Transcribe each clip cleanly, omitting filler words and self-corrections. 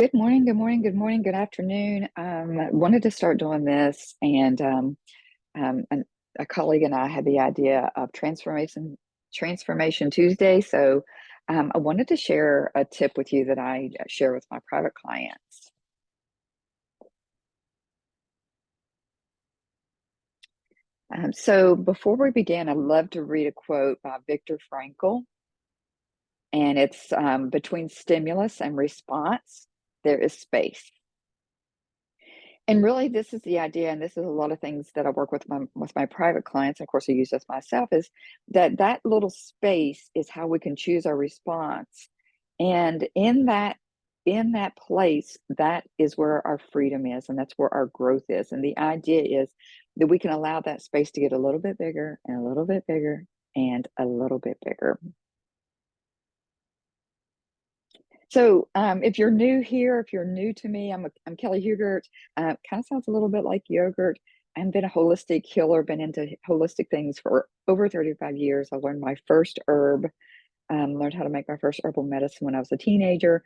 Good morning, good morning, good morning, good afternoon. Wanted to start doing this, and an, a colleague and I had the idea of Transformation Tuesday. So I wanted to share a tip with you that I share with my private clients. So before we begin, I'd love to read a quote by Viktor Frankl, and it's between stimulus and response, there is space. And really, this is the idea, and this is a lot of things that I work with my private clients. And of course, I use this myself. Is that little space is how we can choose our response, and in that place, that is where our freedom is, and that's where our growth is. And the idea is that we can allow that space to get a little bit bigger and a little bit bigger and a little bit bigger. So, if you're new here, if you're new to me, I'm Kelli Hughart. Kind of sounds a little bit like yogurt. I've been a holistic healer, been into holistic things for over 35 years. I learned my first herb, learned how to make my first herbal medicine when I was a teenager.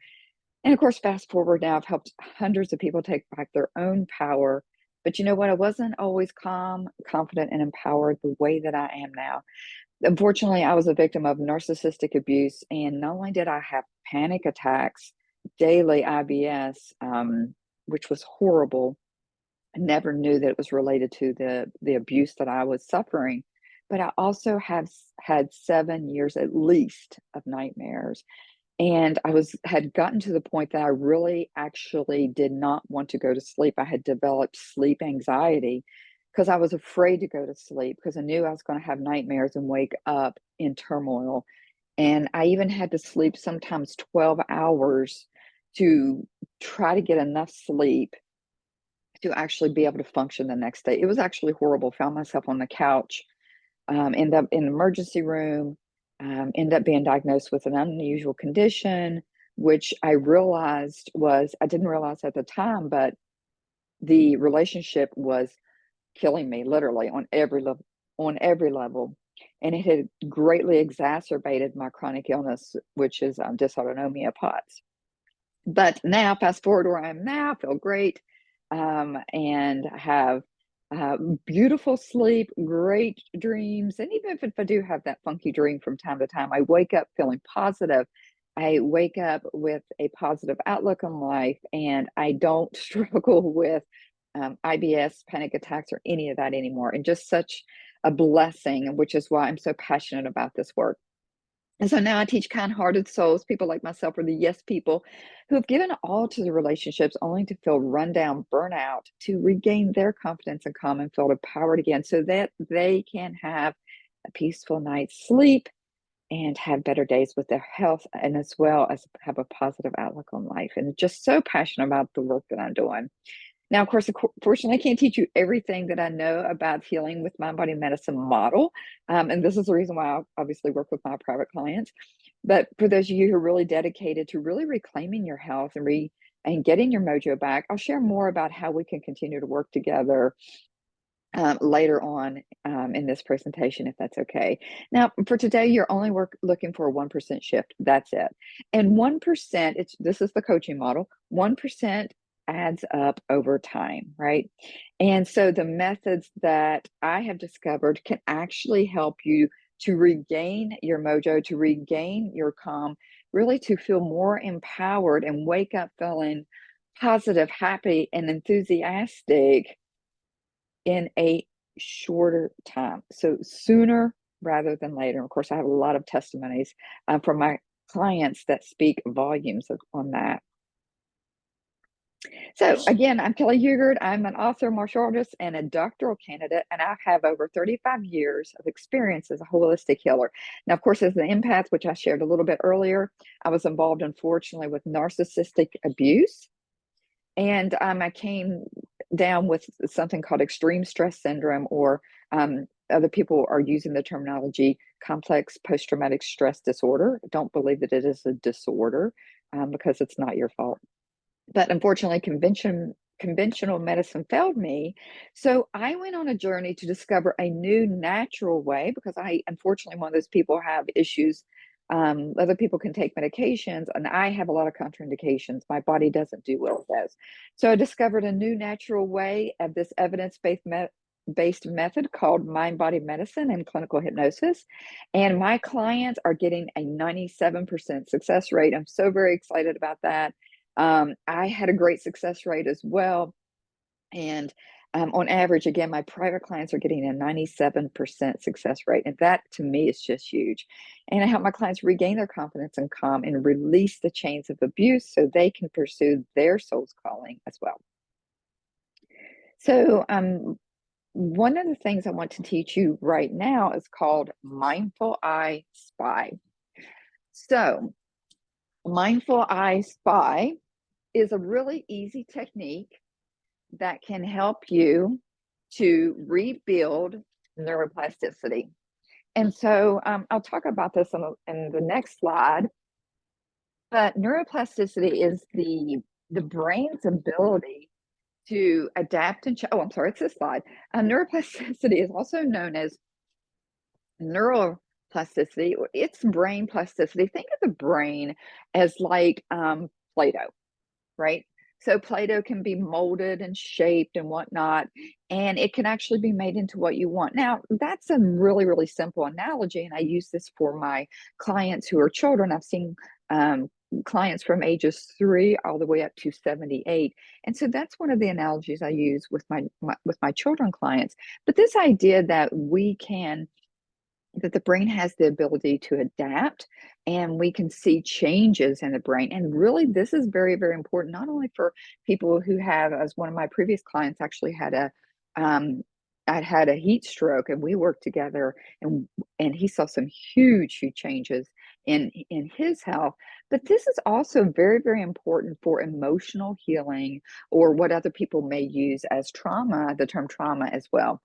And of course, fast forward now, I've helped hundreds of people take back their own power. But you know what? I wasn't always calm, confident, and empowered the way that I am now. Unfortunately, I was a victim of narcissistic abuse, and not only did I have panic attacks, daily IBS, which was horrible. I never knew that it was related to the abuse that I was suffering, but I also have had 7 years at least of nightmares, and had gotten to the point that I really actually did not want to go to sleep. I had developed sleep anxiety because I was afraid to go to sleep because I knew I was going to have nightmares and wake up in turmoil. And I even had to sleep sometimes 12 hours to try to get enough sleep to actually be able to function the next day. It was actually horrible. Found myself on the couch, end up in the emergency room, end up being diagnosed with an unusual condition, which I didn't realize at the time, but the relationship was killing me literally on every level. And it had greatly exacerbated my chronic illness, which is dysautonomia POTS. But now, fast forward where I am now, I feel great, and have uh, beautiful sleep, great dreams. And even if I do have that funky dream from time to time, I wake up feeling positive. I wake up with a positive outlook on life, and I don't struggle with IBS, panic attacks, or any of that anymore. And just such a blessing, which is why I'm so passionate about this work. And so now I teach kind-hearted souls, people like myself, or the yes people who have given all to the relationships only to feel run down, burnout, to regain their confidence and calm and feel empowered again so that they can have a peaceful night's sleep and have better days with their health and as well as have a positive outlook on life. And just so passionate about the work that I'm doing. Now, of course, fortunately, I can't teach you everything that I know about healing with mind body medicine model. And this is the reason why I obviously work with my private clients. But for those of you who are really dedicated to really reclaiming your health and getting your mojo back, I'll share more about how we can continue to work together later on in this presentation, if that's okay. Now, for today, you're only looking for a 1% shift. That's it. And 1%, this is the coaching model, 1% adds up over time, right? And so the methods that I have discovered can actually help you to regain your mojo, to regain your calm, really to feel more empowered and wake up feeling positive, happy, and enthusiastic in a shorter time. So sooner rather than later. Of course, I have a lot of testimonies from my clients that speak volumes on that. So again, I'm Kelli Hughart. I'm an author, martial artist, and a doctoral candidate, and I have over 35 years of experience as a holistic healer. Now, of course, as an empath, which I shared a little bit earlier, I was involved, unfortunately, with narcissistic abuse. And I came down with something called extreme stress syndrome, or other people are using the terminology complex post-traumatic stress disorder. Don't believe that it is a disorder because it's not your fault. But unfortunately, conventional medicine failed me. So I went on a journey to discover a new natural way because I, unfortunately, one of those people have issues Other people can take medications, and I have a lot of contraindications. My body doesn't do well with those. So I discovered a new natural way of this evidence-based method called mind-body medicine and clinical hypnosis. And my clients are getting a 97% success rate. I'm so very excited about that. I had a great success rate as well. And on average, again, my private clients are getting a 97% success rate. And that to me is just huge. And I help my clients regain their confidence and calm and release the chains of abuse so they can pursue their soul's calling as well. So, one of the things I want to teach you right now is called Mindful Eye Spy. So, Mindful Eye Spy is a really easy technique that can help you to rebuild neuroplasticity. And so I'll talk about this in the next slide. But neuroplasticity is the brain's ability to adapt and oh, I'm sorry, it's this slide. Neuroplasticity is also known as neuroplasticity. It's brain plasticity. Think of the brain as like Play-Doh, right? So Play-Doh can be molded and shaped and whatnot, and it can actually be made into what you want. Now, that's a really, really simple analogy, and I use this for my clients who are children. I've seen clients from ages 3 all the way up to 78, and so that's one of the analogies I use with my children clients. But this idea that the brain has the ability to adapt and we can see changes in the brain. And really, this is very, very important, not only for people who have, as one of my previous clients actually had I'd had a heat stroke and we worked together and he saw some huge, huge changes in his health. But this is also very, very important for emotional healing or what other people may use as trauma, the term trauma as well.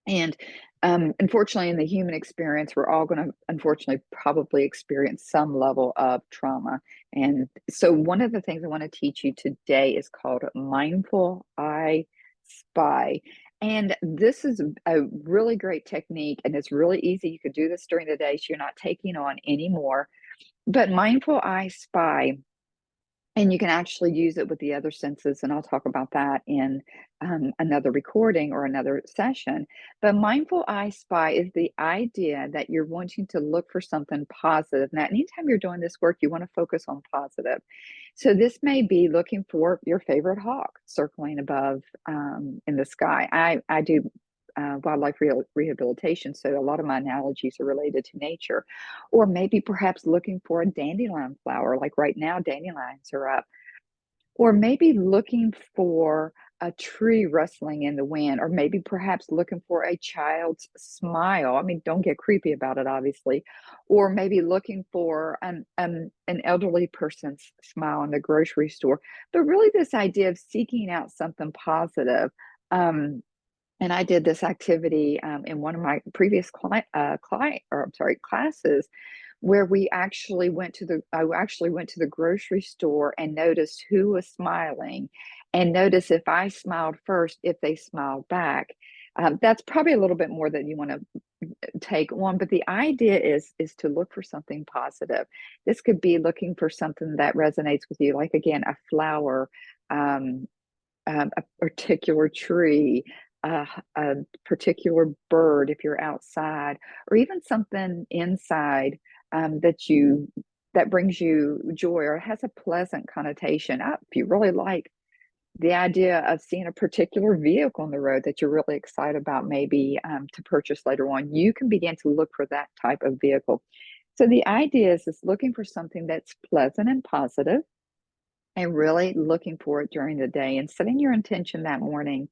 And unfortunately, in the human experience, we're all going to unfortunately probably experience some level of trauma. And so, one of the things I want to teach you today is called Mindful Eye Spy. And this is a really great technique, and it's really easy. You could do this during the day, so you're not taking on any more. But Mindful Eye Spy, and you can actually use it with the other senses, and I'll talk about that in another recording or another session. But Mindful Eye Spy is the idea that you're wanting to look for something positive. Now, anytime you're doing this work, you want to focus on positive. So this may be looking for your favorite hawk circling above in the sky. I do wildlife rehabilitation, so a lot of my analogies are related to nature. Or maybe perhaps looking for a dandelion flower, like right now, dandelions are up. Or maybe looking for a tree rustling in the wind, or maybe perhaps looking for a child's smile. I mean, don't get creepy about it, obviously. Or maybe looking for an elderly person's smile in the grocery store. But really, this idea of seeking out something positive. And I did this activity in one of my previous classes, where I actually went to the grocery store and noticed who was smiling, and notice if I smiled first, if they smiled back. That's probably a little bit more than you want to take on, but the idea is to look for something positive. This could be looking for something that resonates with you, like again, a flower, a particular tree, a particular bird if you're outside, or even something inside that brings you joy or has a pleasant connotation. If you really like the idea of seeing a particular vehicle on the road that you're really excited about, maybe to purchase later on, you can begin to look for that type of vehicle. So the idea is looking for something that's pleasant and positive, and really looking for it during the day and setting your intention that morning.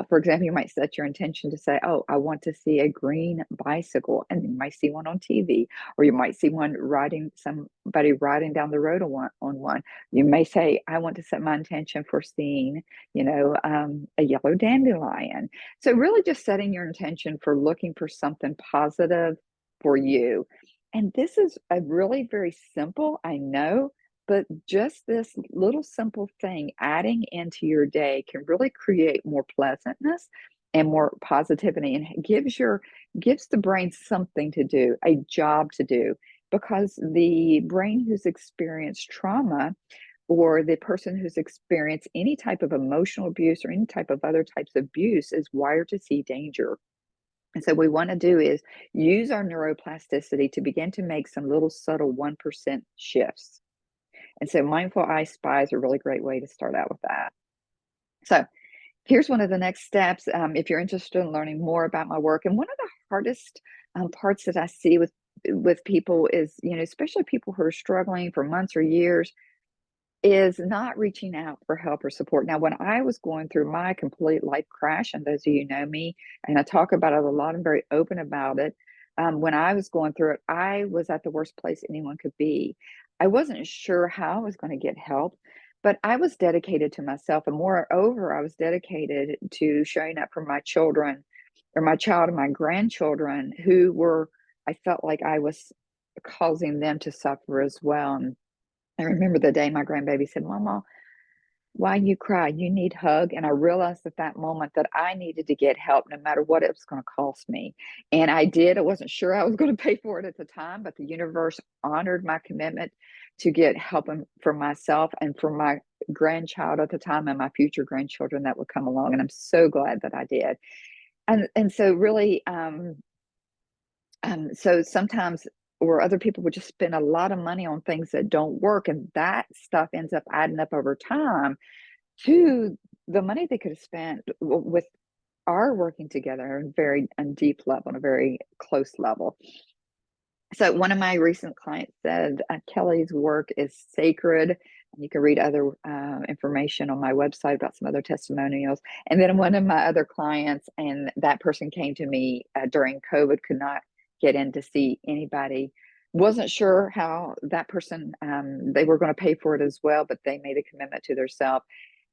For example, you might set your intention to say, oh, I want to see a green bicycle, and you might see one on TV, or you might see somebody riding down the road on one. You may say, I want to set my intention for seeing, a yellow dandelion. So really just setting your intention for looking for something positive for you. And this is a really very simple, I know, but just this little simple thing adding into your day can really create more pleasantness and more positivity, and gives the brain something to do, a job to do. because the brain who's experienced trauma, or the person who's experienced any type of emotional abuse or any type of other types of abuse, is wired to see danger. And so what we want to do is use our neuroplasticity to begin to make some little subtle 1% shifts. And so mindful I spy is a really great way to start out with that. So here's one of the next steps, if you're interested in learning more about my work. And one of the hardest parts that I see with people is, especially people who are struggling for months or years, is not reaching out for help or support. Now, when I was going through my complete life crash, and those of you know me, and I talk about it a lot, I'm very open about it. When I was going through it, I was at the worst place anyone could be. I wasn't sure how I was going to get help, but I was dedicated to myself. And moreover, I was dedicated to showing up for my children, or my child and my grandchildren, who were, I felt like I was causing them to suffer as well. And I remember the day my grandbaby said, "Mama, why you cry? You need hug." And I realized at that moment that I needed to get help no matter what it was going to cost me. And I did. I wasn't sure I was going to pay for it at the time, but the universe honored my commitment to get help for myself and for my grandchild at the time and my future grandchildren that would come along. And I'm so glad that I did. And so really, so sometimes, or other people would just spend a lot of money on things that don't work, and that stuff ends up adding up over time to the money they could have spent with our working together on very on deep level, on a very close level. So one of my recent clients said, Kelli's work is sacred. You can read other information on my website about some other testimonials. And then one of my other clients, and that person came to me during COVID, could not get in to see anybody. Wasn't sure how that person, they were going to pay for it as well, but they made a commitment to themselves.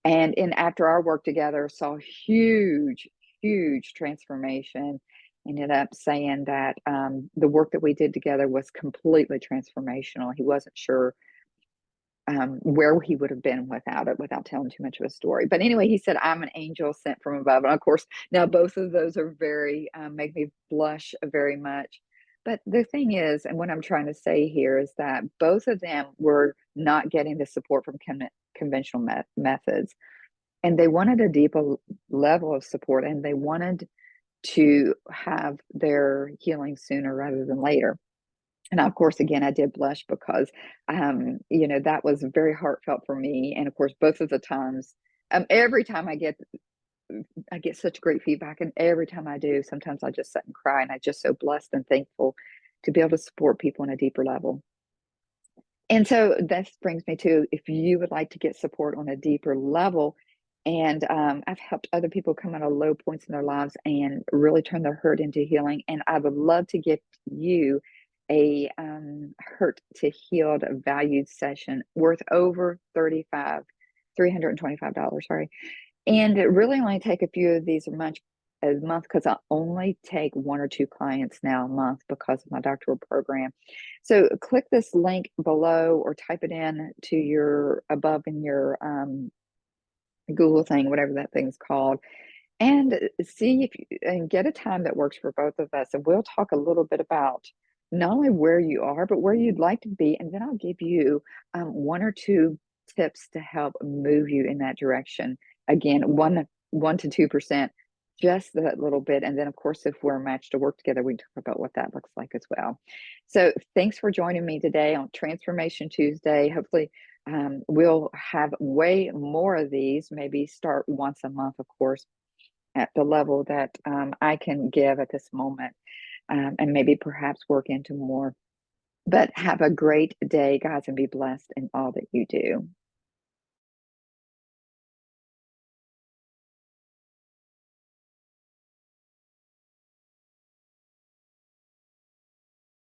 And after our work together, saw huge, huge transformation. Ended up saying that the work that we did together was completely transformational. He wasn't sure where he would have been without it, without telling too much of a story. But anyway, he said, "I'm an angel sent from above." And of course, now both of those are very, make me blush very much. But the thing is, and what I'm trying to say here is that both of them were not getting the support from conventional methods. And they wanted a deeper level of support, and they wanted to have their healing sooner rather than later. And of course, again, I did blush because, that was very heartfelt for me. And of course, both of the times, every time I get such great feedback, and every time I do, sometimes I just sit and cry, and I'm just so blessed and thankful to be able to support people on a deeper level. And so this brings me to, if you would like to get support on a deeper level, and I've helped other people come out of low points in their lives and really turn their hurt into healing. And I would love to give you a hurt to healed valued session worth over $325, sorry. And it really only take a few of these a month, because I only take 1 or 2 clients now a month because of my doctoral program. So click this link below, or type it in to your above in your Google thing, whatever that thing's called, and see if you and get a time that works for both of us. And we'll talk a little bit about not only where you are, but where you'd like to be. And then I'll give you 1 or 2 tips to help move you in that direction. Again, 1 to 2%, just that little bit. And then, of course, if we're matched to work together, we can talk about what that looks like as well. So thanks for joining me today on Transformation Tuesday. Hopefully, we'll have way more of these, maybe start once a month, of course, at the level that I can give at this moment, and maybe perhaps work into more. But have a great day, guys, and be blessed in all that you do.